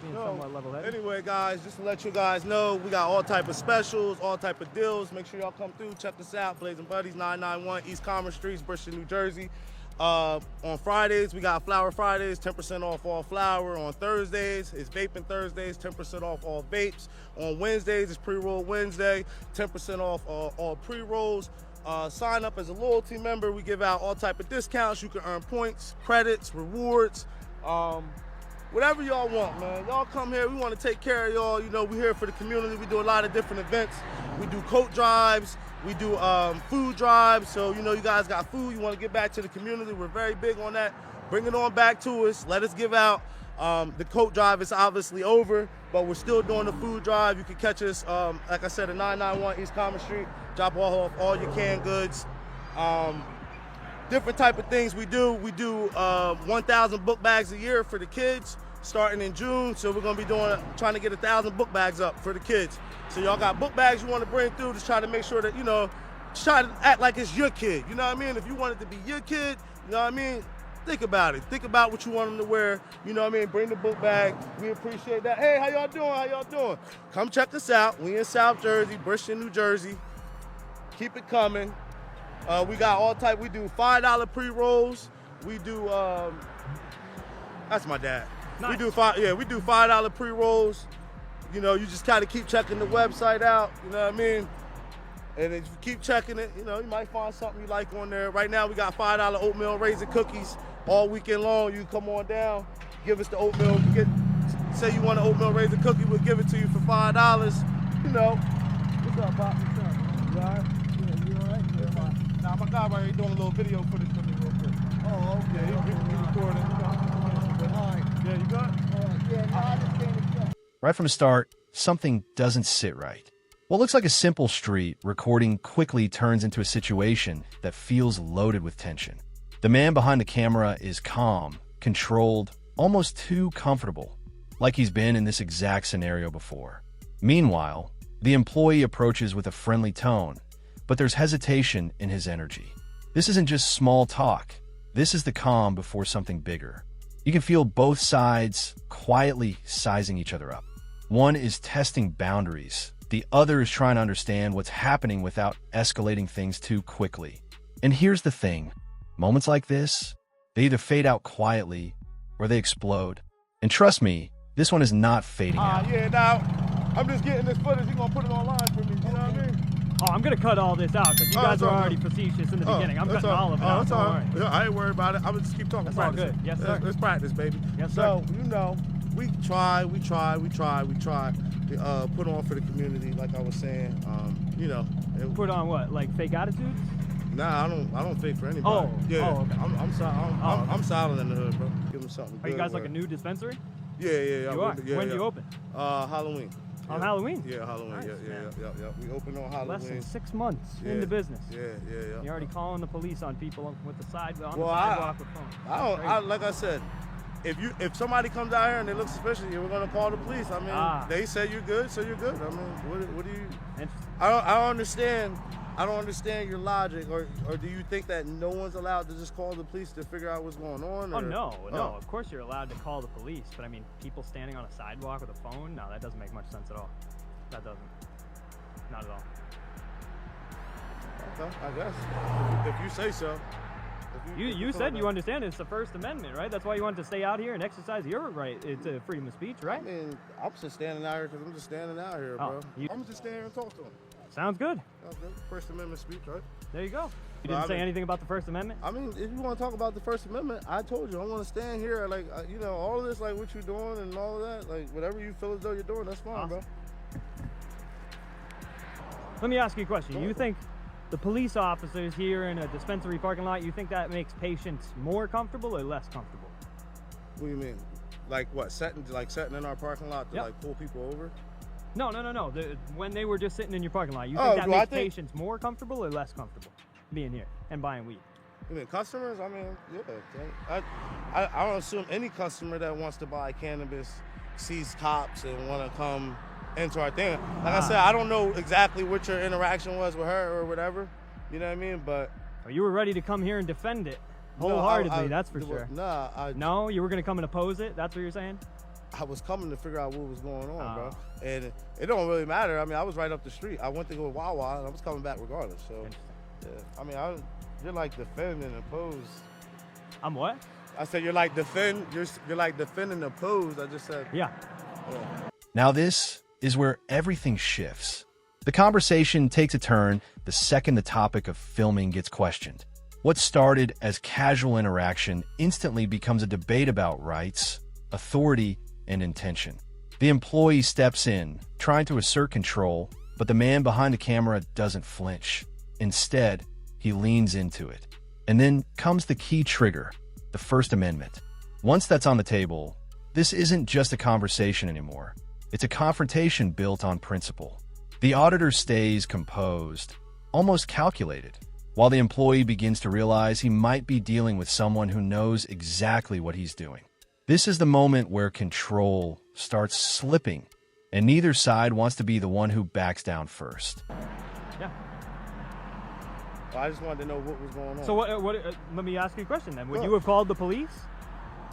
being somewhat level-headed. Anyway, guys, just to let you guys know, we got all type of specials, all type of deals. Make sure y'all come through, check us out. Blazing Buddies, 991 East Commerce Street, Bristol, New Jersey. On Fridays, we got Flower Fridays, 10% off all flour. On Thursdays, it's Vaping Thursdays, 10% off all vapes. On Wednesdays, it's Pre-Roll Wednesday, 10% off all pre-rolls. Sign up as a loyalty member. We give out all type of discounts. You can earn points, credits, rewards, whatever y'all want, man. Y'all come here. We want to take care of y'all. You know, we're here for the community. We do a lot of different events. We do coat drives. We do food drives. So, you know, you guys got food. You want to give back to the community. We're very big on that. Bring it on back to us. Let us give out. The coat drive is obviously over, but we're still doing the food drive. You can catch us, like I said, at 991 East Commerce Street. Drop off all your canned goods. Different type of things we do. We do 1,000 book bags a year for the kids, starting in June. So we're gonna be trying to get 1,000 book bags up for the kids. So y'all got book bags you want to bring through, just try to make sure that, you know, try to act like it's your kid. You know what I mean? If you want it to be your kid, you know what I mean? Think about it. Think about what you want them to wear. You know what I mean? Bring the book bag. We appreciate that. Hey, how y'all doing? How y'all doing? Come check us out. We in South Jersey, Bristol, New Jersey. Keep it coming. We got all type. We do $5 pre-rolls. We do, that's my dad. Nice. We do $5 pre-rolls. You know, you just kind of keep checking the website out. You know what I mean? And if you keep checking it, you know, you might find something you like on there. Right now, we got $5 oatmeal raisin cookies all weekend long. You come on down, give us the oatmeal. Say you want an oatmeal raisin cookie, we'll give it to you for $5. You know. What's up, Pop? What's up? You all right? Yeah, you all right? Yeah, fine. Nah, my guy right here doing a little video footage for me real quick. Oh, okay. Yeah, he recording. All right. Yeah, you got it? Yeah, no, I just came to check. Right from the start, something doesn't sit right. What looks like a simple street recording quickly turns into a situation that feels loaded with tension. The man behind the camera is calm, controlled, almost too comfortable, like he's been in this exact scenario before. Meanwhile, the employee approaches with a friendly tone, but there's hesitation in his energy. This isn't just small talk. This is the calm before something bigger. You can feel both sides quietly sizing each other up. One is testing boundaries. The other is trying to understand what's happening without escalating things too quickly. And here's the thing. Moments like this, they either fade out quietly or they explode. And trust me, this one is not fading out. Yeah, now, I'm just getting this footage. You're going to put it online for me. You know what I mean? Oh, I'm going to cut all this out because you guys were already facetious in the beginning. I'm cutting all of it out. That's all right. Yeah, I ain't worried about it. I would just keep talking. That's all good. Yes, sir. Let's practice, baby. Yes, sir. So, you know, we try to put on for the community, like I was saying. You know. Put on what? Like fake attitudes? Nah, I don't fake for anybody. Oh, yeah. Oh, okay. I'm solid in the hood, bro. Give them something good. Are you guys like a new dispensary? Yeah. You are? Yeah, when do you open? Halloween. On Halloween? Yeah, Halloween. Nice, Yeah. We open on Halloween. Less than 6 months into business. Yeah. You're already calling the police on people with the sidewalk with phones. Like I said, if somebody comes out here and they look suspicious, we're gonna call the police. I mean, they say you're good, so you're good. I mean, what do you? I don't understand. I don't understand your logic, or do you think that no one's allowed to just call the police to figure out what's going on? Or? Oh, no. Of course you're allowed to call the police, but I mean, people standing on a sidewalk with a phone? No, that doesn't make much sense at all. That doesn't. Not at all. Okay, I guess. If you say so. You said you understand it's the First Amendment, right? That's why you wanted to stay out here and exercise your right to freedom of speech, right? I mean, I'm just standing out here because I'm just standing out here, bro. I'm just standing here and talk to him. Sounds good. First Amendment speech, right? There you go. You didn't say anything about the First Amendment? I mean, if you want to talk about the First Amendment, I told you, I want to stand here, like, you know, all of this, like, what you're doing and all of that, like, whatever you feel as though you're doing, that's fine, bro. Let me ask you a question. You think the police officers here in a dispensary parking lot, you think that makes patients more comfortable or less comfortable? What do you mean? Like what, setting in our parking lot to like pull people over? No. When they were just sitting in your parking lot, you think that makes patients more comfortable or less comfortable being here and buying weed? You mean customers? I mean, yeah. I don't assume any customer that wants to buy cannabis sees cops and want to come into our thing. Like I said, I don't know exactly what your interaction was with her or whatever. You know what I mean? But you were ready to come here and defend it wholeheartedly. That's for sure. Nah. No, you were gonna come and oppose it. That's what you're saying? I was coming to figure out what was going on, bro. Oh. And it don't really matter. I mean, I was right up the street. I went to go to Wawa, and I was coming back regardless. So, yeah. I mean, you're like defending and oppose. I'm what? I said you're like you're like defending and oppose. I just said. Yeah. Now this is where everything shifts. The conversation takes a turn the second the topic of filming gets questioned. What started as casual interaction instantly becomes a debate about rights, authority, and intention. The employee steps in, trying to assert control, but the man behind the camera doesn't flinch. Instead, he leans into it. And then comes the key trigger, the First Amendment. Once that's on the table, this isn't just a conversation anymore. It's a confrontation built on principle. The auditor stays composed, almost calculated, while the employee begins to realize he might be dealing with someone who knows exactly what he's doing. This is the moment where control starts slipping, and neither side wants to be the one who backs down first. Yeah. Well, I just wanted to know what was going on. So let me ask you a question then. Would you have called the police?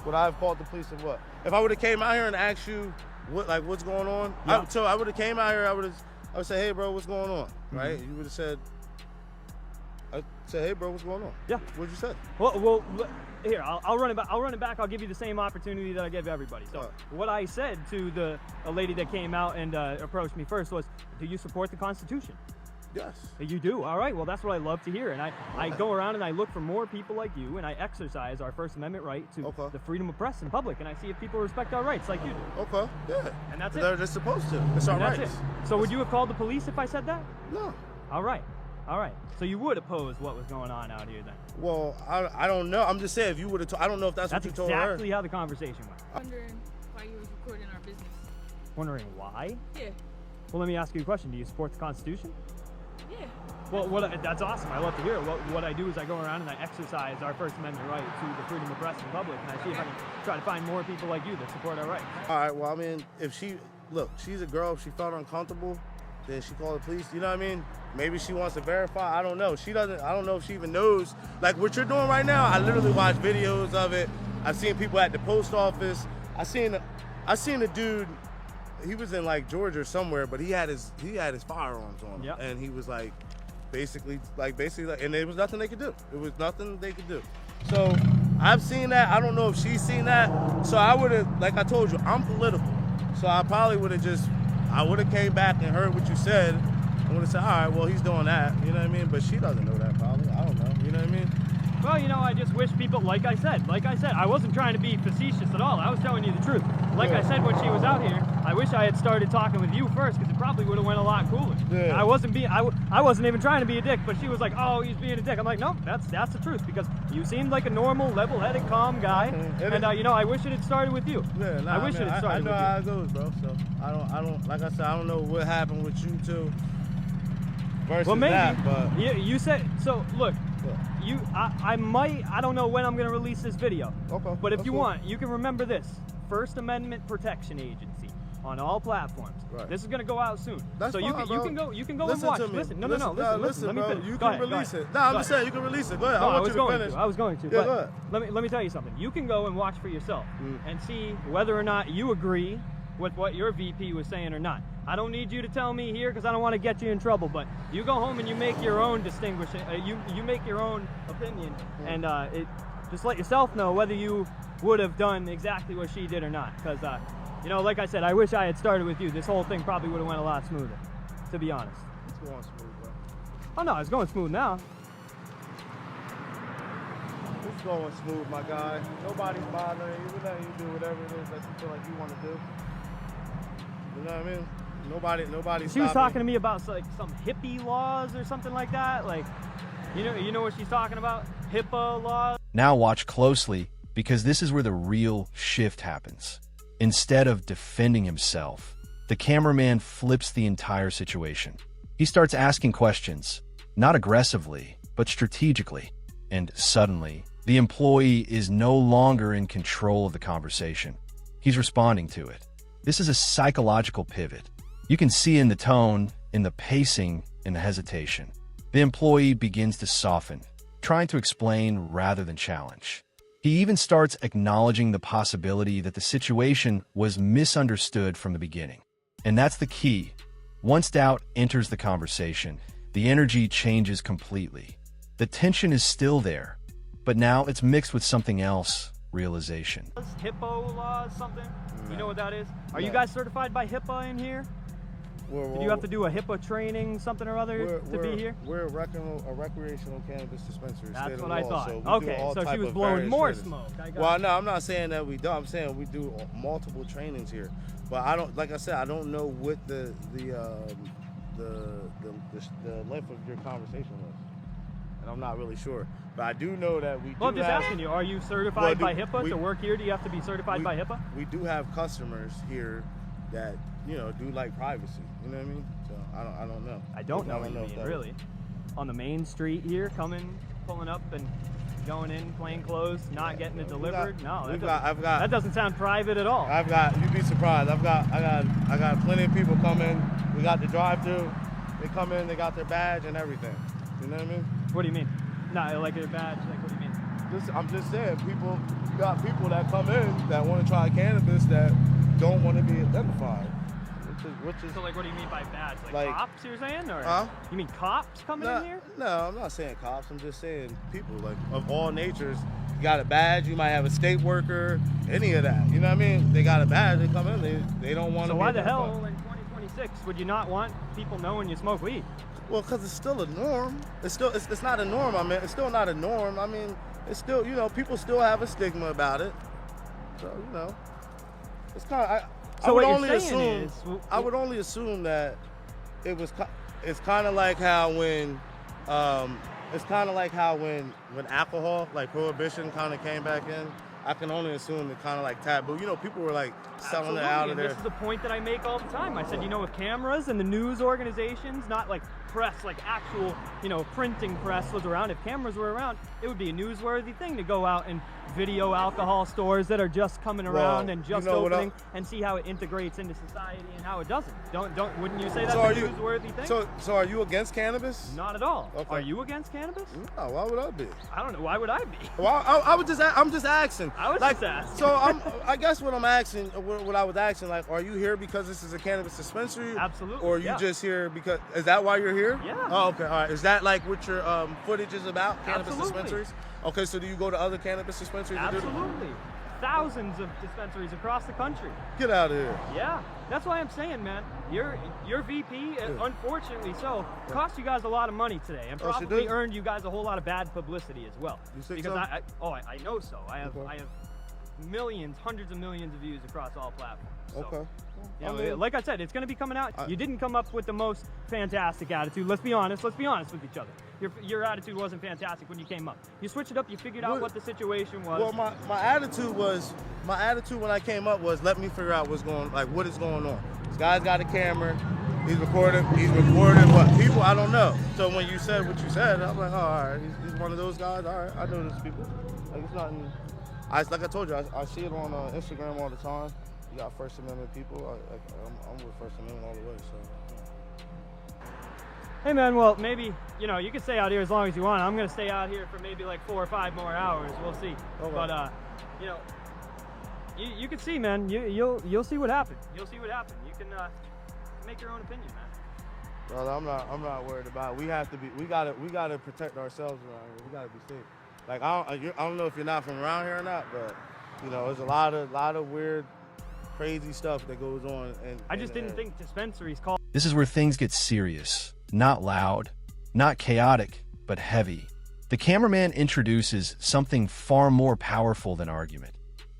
Would I have called the police and what? If I would have came out here and asked you what's going on? Yeah. So I would have came out here, I would say, hey bro, what's going on? Right? You would have said, hey bro, what's going on? Yeah. What'd you say? Well, here, I'll run it back. I'll run it back. I'll give you the same opportunity that I give everybody. So what I said to a lady that came out and approached me first was, do you support the Constitution? Yes. You do? All right. Well, that's what I love to hear. And I go around and I look for more people like you, and I exercise our First Amendment right to the freedom of press in public, and I see if people respect our rights like you do. Okay. Yeah. And that's it. They're supposed to. It's our That's rights. it. So would you have called the police if I said that? No. All right. All right. So you would oppose what was going on out here then? Well, I don't know. I'm just saying if you would have I don't know if that's what you told her. That's exactly how the conversation went. Wondering why you was recording our business. Wondering why? Yeah. Well, let me ask you a question. Do you support the Constitution? Yeah. Well, that's awesome. I love to hear it. What I do is I go around and I exercise our First Amendment right to the freedom of press in public, and I see if I can try to find more people like you that support our rights. All right. Well, I mean, if she's a girl. If she felt uncomfortable, then she called the police. You know what I mean? Maybe she wants to verify. I don't know. She doesn't. I don't know if she even knows. Like what you're doing right now. I literally watch videos of it. I've seen people at the post office. I seen a dude. He was in like Georgia or somewhere, but he had his firearms on him, Yep. and he was like, basically, and there was nothing they could do. It was nothing they could do. So I've seen that. I don't know if she's seen that. So I would have, like I told you, I'm political. So I probably would have I would have came back and heard what you said. I would have said, all right, well, he's doing that. You know what I mean? But she doesn't know that probably. I don't know. You know what I mean? Well, I just wish people, like I said, I wasn't trying to be facetious at all. I was telling you the truth. Like I said when she was out here, I wish I had started talking with you first, because it probably would have went a lot cooler. Yeah. I wasn't even trying to be a dick, but she was like, oh, he's being a dick. I'm like, no, that's the truth, because you seemed like a normal, level-headed, calm guy, and I wish it had started with you. Yeah, nah, I wish it had started with you. I know how it goes, bro. So I don't. Like I said, I don't know what happened with you two. Versus Well, maybe. that, but You said, so look, yeah. I don't know when I'm going to release this video. Okay. But if that's you cool. want, you can remember this. First Amendment Protection Agency on all platforms. Right. This is going to go out soon. That's so fine, you can go Listen and watch. to me. Listen. No. Listen, Let me bro. finish. You Go can ahead, go release ahead. it. Nah, I'm Go just ahead. saying you can release it. Go ahead. No, I want you to finish. I was going to. Yeah, but go ahead. let me tell you something. You can go and watch for yourself and see whether or not you agree with what your VP was saying or not. I don't need you to tell me here because I don't want to get you in trouble, but you go home and you make your own you make your own opinion, and just let yourself know whether you would have done exactly what she did or not. Because, like I said, I wish I had started with you. This whole thing probably would have went a lot smoother, to be honest. It's going smooth, bro. Oh no, it's going smooth now. It's going smooth, my guy. Nobody's bothering you. We're letting you do whatever it is that you feel like you want to do. You know what I mean? Nobody's She was stopping. talking to me about like some hippie laws or something like that. Like, you know what she's talking about? HIPAA laws. Now watch closely, because this is where the real shift happens. Instead of defending himself, the cameraman flips the entire situation. He starts asking questions, not aggressively, but strategically. And suddenly, the employee is no longer in control of the conversation. He's responding to it. This is a psychological pivot. You can see in the tone, in the pacing, in the hesitation. The employee begins to soften, trying to explain rather than challenge. He even starts acknowledging the possibility that the situation was misunderstood from the beginning. And that's the key. Once doubt enters the conversation, the energy changes completely. The tension is still there, but now it's mixed with something else, realization. HIPAA laws, something? No. You know what that is? Are you No. guys certified by HIPAA in here? Did you have to do a HIPAA training, something or other, to be here? We're a recreational cannabis dispensary. That's what I thought. So Okay, so she was blowing more smoke. Well, no, I'm not saying that we don't. I'm saying we do multiple trainings here. But I don't, like I said, I don't know what the length of your conversation was, and I'm not really sure. But I do know that we. Well, I'm just asking you, are you certified by HIPAA to work here? Do you have to be certified by HIPAA? We do have customers here that do like privacy. You know what I mean? So I don't know. I don't know what you mean, really. On the main street here, pulling up and going in plain clothes, not getting it delivered. That doesn't sound private at all. You'd be surprised. I got plenty of people come in. We got the drive-through. They come in, they got their badge and everything. You know what I mean? What do you mean? No, like their badge. Like, what do you mean? I'm just saying, you got people that come in that want to try cannabis that don't want to be identified. Which is So, like, what do you mean by badge? Like cops, you're saying? Or you mean cops coming in here? No, I'm not saying cops. I'm just saying people, like, of all natures. You got a badge, you might have a state worker, any of that. You know what I mean? They got a badge, they come in, they don't want to So be why the identified. hell in 2026 would you not want people knowing you smoke weed? Well, because it's still a norm. It's not a norm, I mean. It's still not a norm. I mean, it's still, people still have a stigma about it. So, it's kind of, So what you're saying is, I would only assume that it's kind of like how when alcohol, like prohibition, kind of came back in. I can only assume it kind of like taboo. People were like selling it out of there. This is the point that I make all the time. I said, with cameras and the news organizations, not like press, like actual, printing press was around. If cameras were around, it would be a newsworthy thing to go out and video alcohol stores that are just coming around and just opening and see how it integrates into society and how it doesn't. Wouldn't you say that's a newsworthy thing? So are you against cannabis? Not at all. Okay. Are you against cannabis? No, why would I be? I don't know. Why would I be? Well, I'm just asking. I was just asking. So I guess what I was asking, like, are you here because this is a cannabis dispensary? Absolutely. Or are you just here because, is that why you're here? Yeah. Oh, okay, all right. Is that like what your footage is about, cannabis Absolutely. dispensaries? Okay, so do you go to other cannabis dispensaries? Absolutely. Thousands of dispensaries across the country. Get out of here. Yeah, that's why I'm saying, man, your VP, unfortunately so, cost you guys a lot of money today and probably earned you guys a whole lot of bad publicity as well. You think because so? I know so. I have millions, hundreds of millions of views across all platforms. So, Okay. like I said, it's going to be coming out. You didn't come up with the most fantastic attitude. Let's be honest with each other. Your attitude wasn't fantastic when you came up. You switched it up. You figured out what the situation was. Well, my attitude when I came up was, let me figure out what is going on. This guy's got a camera. He's recording what people, I don't know. So when you said what you said, I'm like, oh, all right, he's one of those guys. All right, I know those people. Like, it's nothing. Like I told you, I see it on Instagram all the time. You got First Amendment people. I'm with First Amendment all the way. So. Hey man, well maybe you can stay out here as long as you want. I'm gonna stay out here for maybe like 4 or 5 more hours. We'll see. Okay. But you can see, man. You'll see what happened. You'll see what happened. You can make your own opinion, man. Well, I'm not worried about it. We gotta protect ourselves around here. We gotta be safe. Like I don't know if you're not from around here or not, but there's a lot of weird, crazy stuff that goes on. And I just didn't think dispensaries called. This is where things get serious. Not loud, not chaotic, but heavy. The cameraman introduces something far more powerful than argument.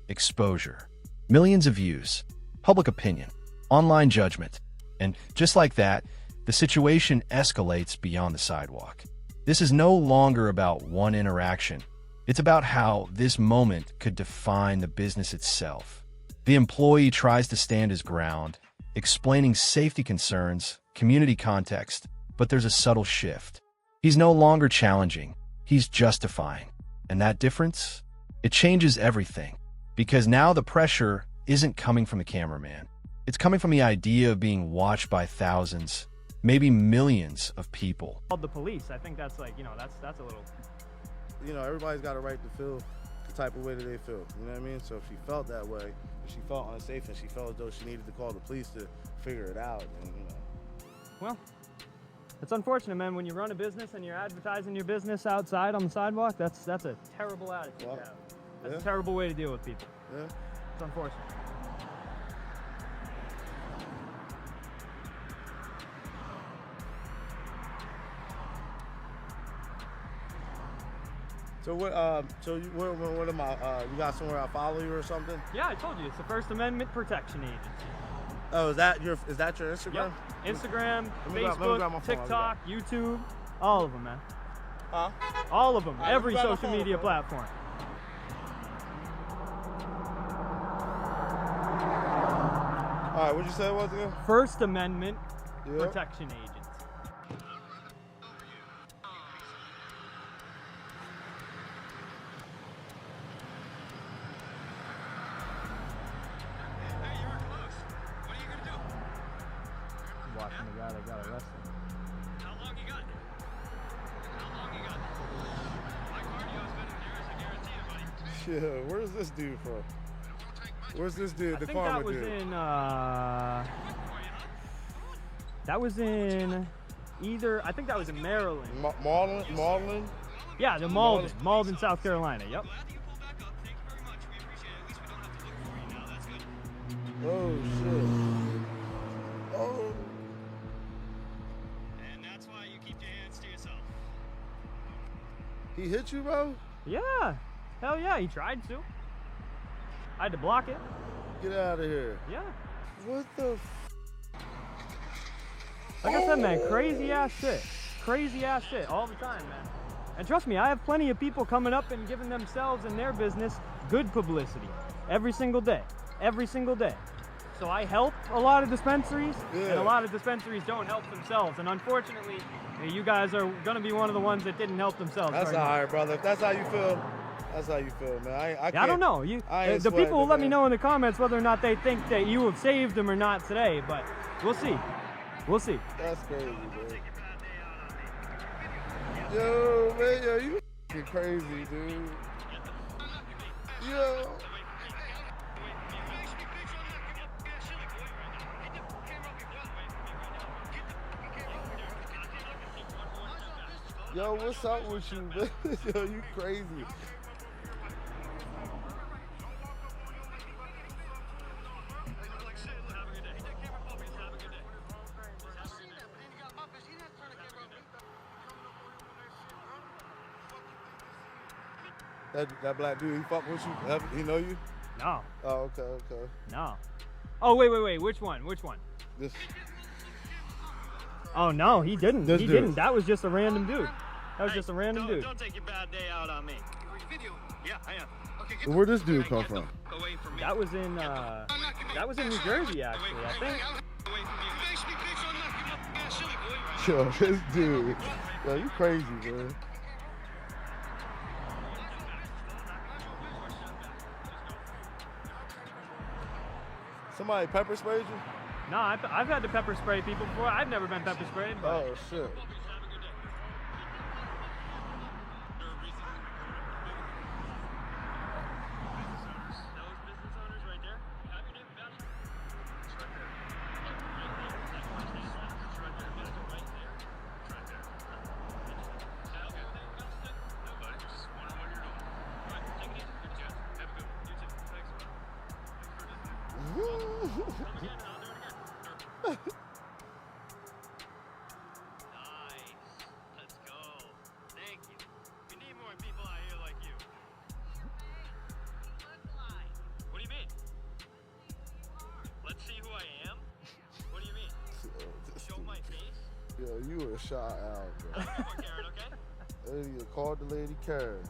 Exposure. Millions of views. Public opinion. Online judgment. And just like that, the situation escalates beyond the sidewalk. This is no longer about one interaction. It's about how this moment could define the business itself. The employee tries to stand his ground, explaining safety concerns, community context, but there's a subtle shift. He's no longer challenging, he's justifying. And that difference? It changes everything. Because now the pressure isn't coming from the cameraman. It's coming from the idea of being watched by thousands, maybe millions of people. Called the police. I think that's like, that's a little. Everybody's got a right to feel the type of way that they feel. You know what I mean? So if she felt that way, if she felt unsafe and she felt as though she needed to call the police to figure it out, then, you know. Well, it's unfortunate, man. When you run a business and you're advertising your business outside on the sidewalk, that's a terrible attitude to have. That's a terrible way to deal with people. Yeah. It's unfortunate. So what? What am I? You got somewhere I follow you or something? Yeah, I told you it's the First Amendment Protection Agency. Oh, is that your Instagram? Yep. Instagram, Let me grab my Facebook, phone. TikTok, YouTube, all of them, man. Huh? All of them. All right, Every let me grab my social phone, media bro. platform. All right, what'd you say it was again? First Amendment Yeah. Protection Agency. Watching the guy that got arrested. How long you got? How long you got? My cardio's been in yours, I guarantee you, buddy. Yeah, where's this dude from? Where's this dude, I the think karma that was dude? in that was in either, I think that was in Maryland. Marlin? Yeah, the Malden, South Carolina. Yep. Glad that you pulled back up. Thank you very much. We appreciate it. At least we don't have to look for you now. That's good. Oh, shit. Oh. And that's why you keep your hands to yourself. He hit you, bro? Yeah. Hell yeah, he tried to. I had to block it. Get out of here. Yeah. What the Like I said, man, crazy ass shit. Crazy ass shit all the time, man. And trust me, I have plenty of people coming up and giving themselves and their business good publicity every single day. Every single day. So I help a lot of dispensaries, and Yeah. a lot of dispensaries don't help themselves. And unfortunately, you guys are going to be one of the ones that didn't help themselves. That's very all much. right, brother. If that's how you feel, that's how you feel, man. I Yeah, I can't- don't know. I ain't The people will sweating, let me man. know in the comments whether or not they think that you have saved them or not today, but we'll see. We'll see. That's crazy, man. Yo, man, yo, you f***ing crazy, dude. Yo. Yo, what's up with you, man? Yo, you crazy. That black dude, he fuck with you? He know you? No, Oh, okay. no. Oh, wait. Which one? Which one? This, Oh, no, he didn't. This He dude. didn't. That was just a random dude. That was just a random dude. Don't take your bad day out on me. Yeah, I am. Okay, get where'd this dude the come f- from? away from me. That was in New Jersey, actually, I think. Away from me. Face me, bitch, I'll knock your motherfucking ass silly, boy. Yo, this dude. Yo, you crazy, man. Somebody pepper sprayed you? No, I've had to pepper spray people before. I've never been pepper sprayed, but Oh, shit. Nice. Let's go. Thank you. We need more people out here like you. What do you mean? Let's see who I am? What do you mean? Show my face? Yo, you were shot out, bro. I don't know what, Karen, okay? You called the lady Karen.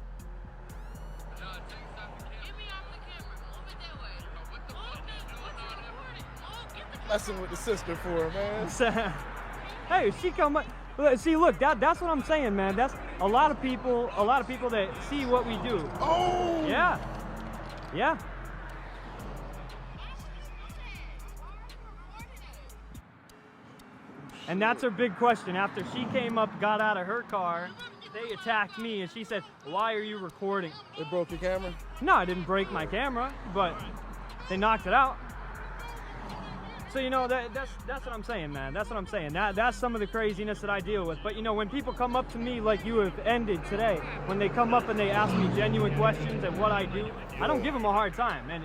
Messing with the sister for her, man. hey, she come up. See, look, that's what I'm saying, man. That's a lot of people that see what we do. Oh! Yeah. Yeah. And that's her big question. After she came up, got out of her car, they attacked me, and she said, "Why are you recording?" It broke your camera? No, I didn't break my camera, but they knocked it out. So you know that's what I'm saying, man. That's what I'm saying. That's some of the craziness that I deal with. But you know, when people come up to me like you have ended today, when they come up and they ask me genuine questions and what I do, I don't give them a hard time. And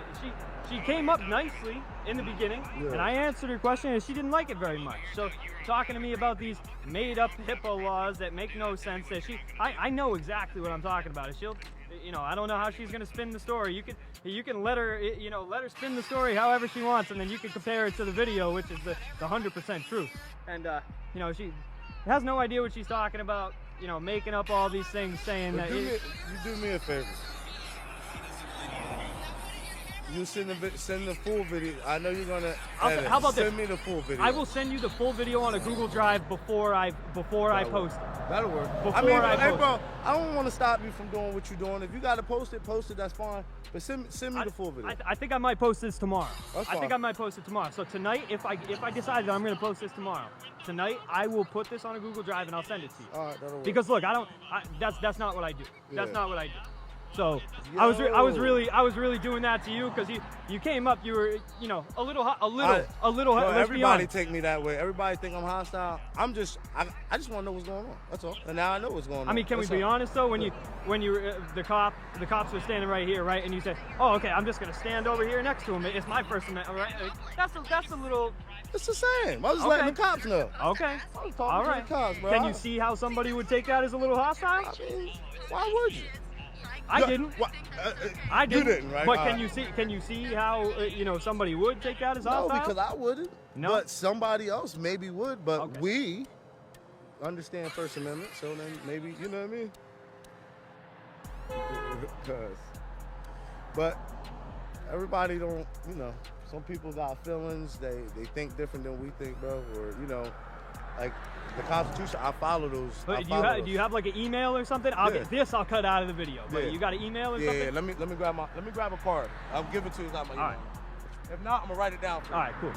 she came up nicely in the beginning, and I answered her question, and she didn't like it very much. So talking to me about these made-up HIPAA laws that make no sense, that I know exactly what I'm talking about. She'll, you know, I don't know how she's gonna spin the story. You can let her, you know, let her spin the story however she wants, and then you can compare it to the video, which is the 100% truth. And you know, she has no idea what she's talking about. You know, making up all these things, saying that. You do me a favor. You send the full video. I know you're gonna. How about send me the full video? I will send you the full video on a Google Drive before I post it. That'll work. Before I hey, post bro, I don't want to stop you from doing what you're doing. If you gotta post it, that's fine. But send me the full video. I think I might post this tomorrow. That's I think fine. I might post it tomorrow. So tonight, if I decide that I'm going to post this tomorrow, tonight I will put this on a Google Drive and I'll send it to you. All right, that'll work. Because look, that's not what I do. That's Yeah. not what I do. So I was really doing that to you because you came up, you were, you know, a little. Bro, Let's be everybody honest. take me that way. Everybody think I'm hostile. I just want to know what's going on. That's all. And now I know what's going on. I mean, can we be honest though? When you the cops were standing right here, right, and you said, "Oh, okay, I'm just gonna stand over here next to him. It's my First Amendment, right?" Like, that's a little. It's the same. I was just Okay. letting the cops know. Okay. I was talking All to right. the cops, bro. Can you see how somebody would take that as a little hostile? I mean, why would you? I didn't. What? I didn't. You didn't, right? But All can right. you see? Can you see how you know somebody would take that as No, hostile? because I wouldn't. No? But somebody else maybe would. But Okay. we understand First Amendment, so then maybe, you know what I mean? But everybody don't, you know, some people got feelings. They think different than we think, bro. Or, you know, like the Constitution, I follow those. But do you have like an email or something? I'll Yeah. get this. I'll cut out of the video. But Yeah. you got an email or Yeah, something? let me grab a card. I'll give it to you. It's not my email. All right. If not, I'm gonna write it down for you. All right. Cool.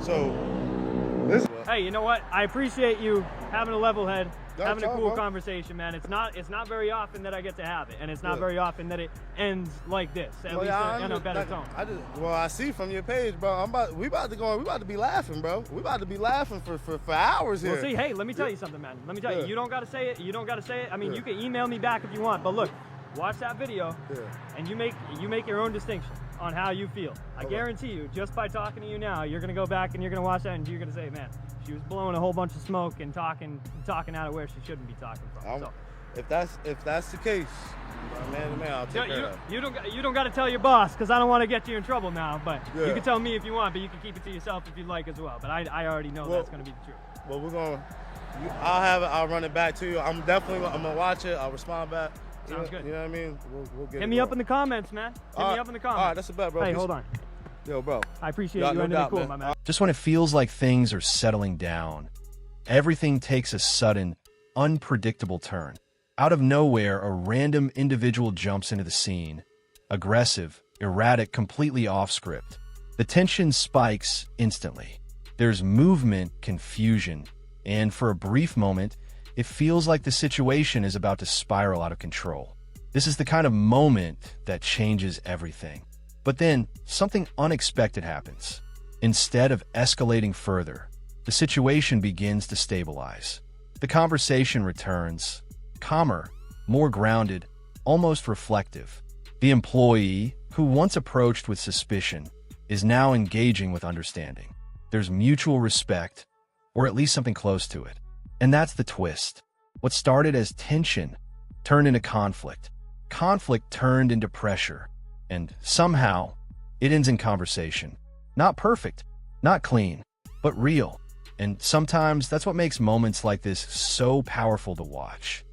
So, this. Hey, you know what? I appreciate you having a level head. having a talk, cool bro. conversation, man. It's not very often that I get to have it, and it's not Yeah. very often that it ends like this. At Well, least yeah, in a better like, tone. I see from your page, bro. We about to be laughing, bro. We about to be laughing for hours here. Well, see, hey, let me tell you something, man. Let me tell you. Yeah. You don't gotta say it. You don't gotta say it. I mean, Yeah. you can email me back if you want, but look, watch that video, Yeah. and you make your own distinction on how you feel. I Okay. guarantee you, just by talking to you now, you're gonna go back and you're gonna watch that, and you're gonna say, man, she was blowing a whole bunch of smoke and talking out of where she shouldn't be talking from. So. If that's the case, man to man, I'll take care of that. You don't got to tell your boss, because I don't want to get you in trouble now. But Yeah. you can tell me if you want, but you can keep it to yourself if you'd like as well. But I already know Well- that's going to be the truth. Well, I'll run it back to you. I'm gonna watch it. I'll respond back. Sounds good. You know what I mean? We'll get Hit me up in the comments, man. Hit me up in the comments. All right, that's a bet, bro. Hey, Peace. hold on. Yo, bro. I appreciate No- you no ending doubt, it cool, man. my man. Just when it feels like things are settling down, everything takes a sudden, unpredictable turn. Out of nowhere, a random individual jumps into the scene. Aggressive, erratic, completely off script. The tension spikes instantly. There's movement, confusion, and for a brief moment, it feels like the situation is about to spiral out of control. This is the kind of moment that changes everything. But then, something unexpected happens. Instead of escalating further, the situation begins to stabilize. The conversation returns, calmer, more grounded, almost reflective. The employee, who once approached with suspicion, is now engaging with understanding. There's mutual respect, or at least something close to it. And that's the twist. What started as tension turned into conflict. Conflict turned into pressure. And somehow, it ends in conversation. Not perfect, not clean, but real. And sometimes that's what makes moments like this so powerful to watch.